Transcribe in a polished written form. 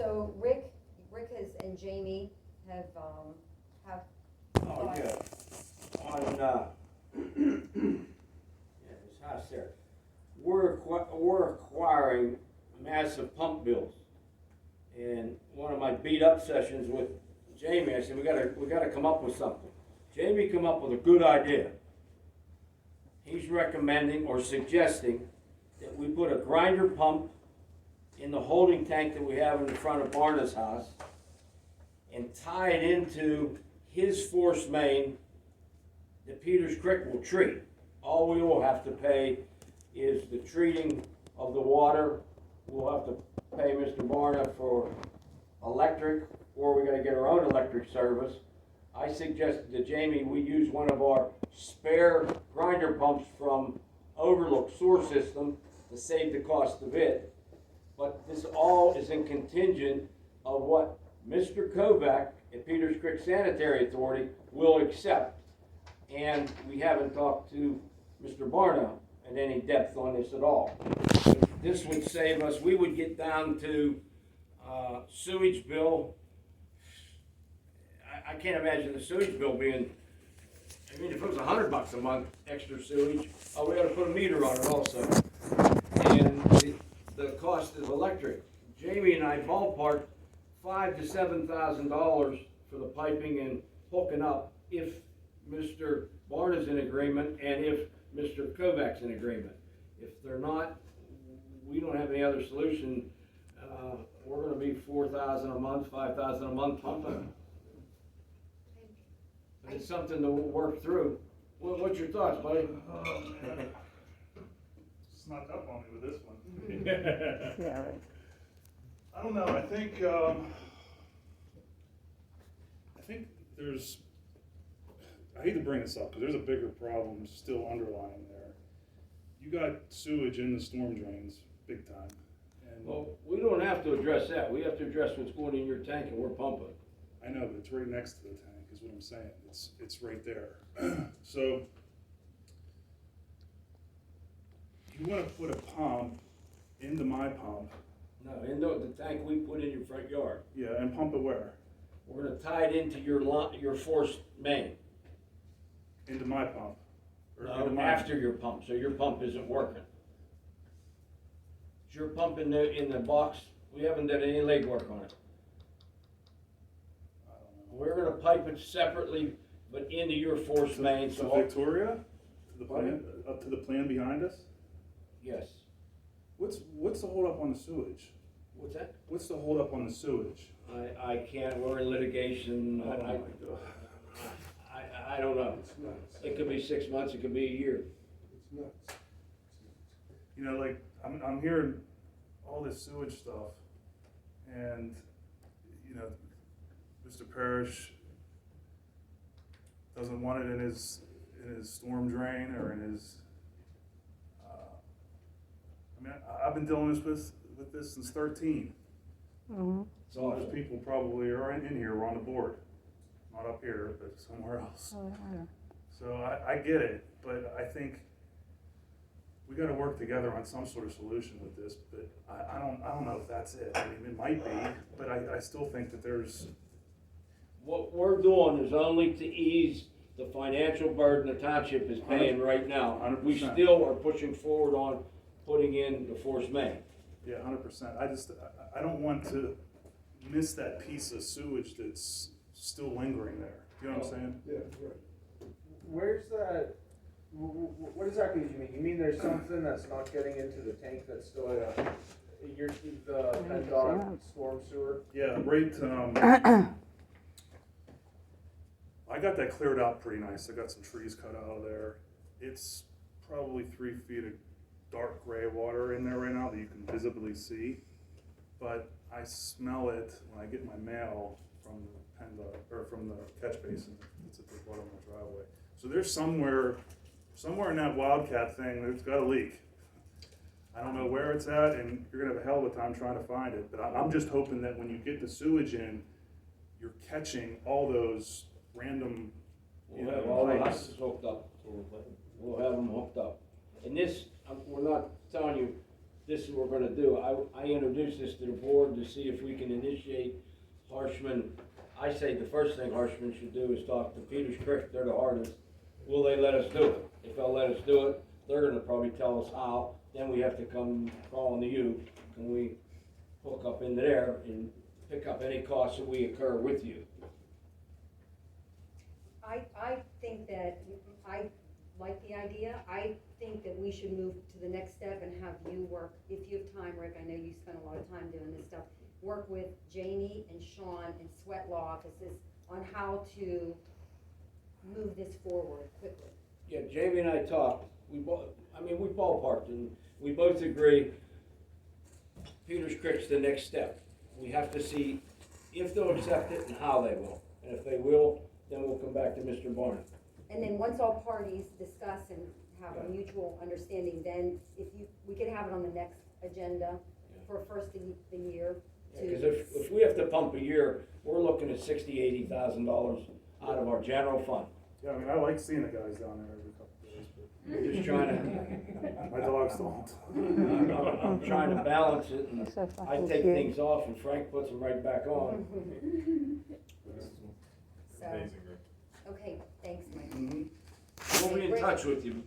So Rick has, and Jamie have, Oh, thought- yeah. On, yeah, this house there. We're acquiring massive pump bills. And one of my beat up sessions with Jamie, I said, we gotta come up with something. Jamie come up with a good idea. He's recommending or suggesting that we put a grinder pump in the holding tank that we have in the front of Barna's house and tie it into his force main that Peters Creek will treat. All we will have to pay is the treating of the water. We'll have to pay Mr. Barna for electric, or we gotta get our own electric service. I suggested to Jamie, we use one of our spare grinder pumps from Overlook Sewer System to save the cost of it. But this all is in contingent of what Mr. Kovac at Peters Creek Sanitary Authority will accept. And we haven't talked to Mr. Barna in any depth on this at all. This would save us, we would get down to sewage bill. I can't imagine the sewage bill being, I mean, if it was $100 a month extra sewage, we gotta put a meter on it also. And the cost of electric, Jamie and I ballparked $5,000 to $7,000 for the piping and hooking up if Mr. Barna's in agreement and if Mr. Kovac's in agreement. If they're not, we don't have any other solution. We're gonna be $4,000 a month, $5,000 a month pumping. But it's something to work through. What's your thoughts, buddy? Snuck up on me with this one. Yeah, right. I don't know, I think there's, I hate to bring this up, because there's a bigger problem still underlying there. You got sewage in the storm drains, big time. And Well, we don't have to address that. We have to address what's going in your tank and we're pumping. I know, but it's right next to the tank, is what I'm saying. It's right there. So, you wanna put a pump into my pump, No, in the tank we put in your front yard. yeah, and pump it where? We're gonna tie it into your force main. Into my pump? Or No, into my- after your pump, so your pump isn't working. Is your pump in the box? We haven't done any legwork on it. I don't know. We're gonna pipe it separately, but into your force main, To so. Victoria? To the plan, up to the plan behind us? Yes. What's the holdup on the sewage? What's that? What's the holdup on the sewage? I can't, we're in litigation. Oh my God. I don't know. It's nuts. It could be 6 months, it could be a year. It's nuts. You know, like, I'm hearing all this sewage stuff, and, you know, Mr. Parrish doesn't want it in his storm drain or in his, I mean, I've been dealing with this since 13. Mhm. Some of those people probably are in here, were on the board, not up here, but somewhere else. Oh, I know. So I get it, but I think we gotta work together on some sort of solution with this, but I don't know if that's it. I mean, it might be, but I still think that there's, What we're doing is only to ease the financial burden the township is paying right now. 100%. We still are pushing forward on putting in the force main. yeah, 100%. I don't want to miss that piece of sewage that's still lingering there. You know what I'm saying? Yeah, right. Where's that, what exactly do you mean? You mean there's something that's not getting into the tank that's still, the PennDOT storm sewer? Yeah, right, I got that cleared out pretty nice. I got some trees cut out of there. It's probably 3 feet of dark gray water in there right now that you can visibly see. But I smell it when I get my mail from the PennDOT, or from the catch basin that's at the bottom of the driveway. So there's somewhere in that Wildcat thing, there's got a leak. I don't know where it's at, and you're gonna have a hell of a time trying to find it. But I'm just hoping that when you get the sewage in, you're catching all those random, you We'll have know, all the pipes. houses hooked up. We'll have them hooked up. And this, we're not telling you, this is what we're gonna do. I introduced this to the board to see if we can initiate Harshman. I say the first thing Harshman should do is talk to Peters Creek, they're the hardest. Will they let us do it? If they'll let us do it, they're gonna probably tell us how, then we have to come crawling to you. Can we hook up into there and pick up any costs that we incur with you? I think that, I like the idea, I think that we should move to the next step and have you work, if you have time, Rick, I know you spend a lot of time doing this stuff, work with Jamie and Sean and Sweat Law Offices on how to move this forward quickly. Yeah, Jamie and I talked, we ballparked, and we both agree Peters Creek's the next step. We have to see if they'll accept it and how they will. And if they will, then we'll come back to Mr. Barnett. And then once all parties discuss and have a mutual understanding, then we could have it on the next agenda for first of the year. Because if we have to pump a year, we're looking at $60,000-$80,000 out of our general fund. Yeah, I mean, I like seeing the guys down there every couple of days, We're just trying to, but my dogs don't. I'm trying to balance it, and It's so I fucking take cute. things off and Frank puts them right back on. So, okay, thanks, Mike. We'll be in touch with you.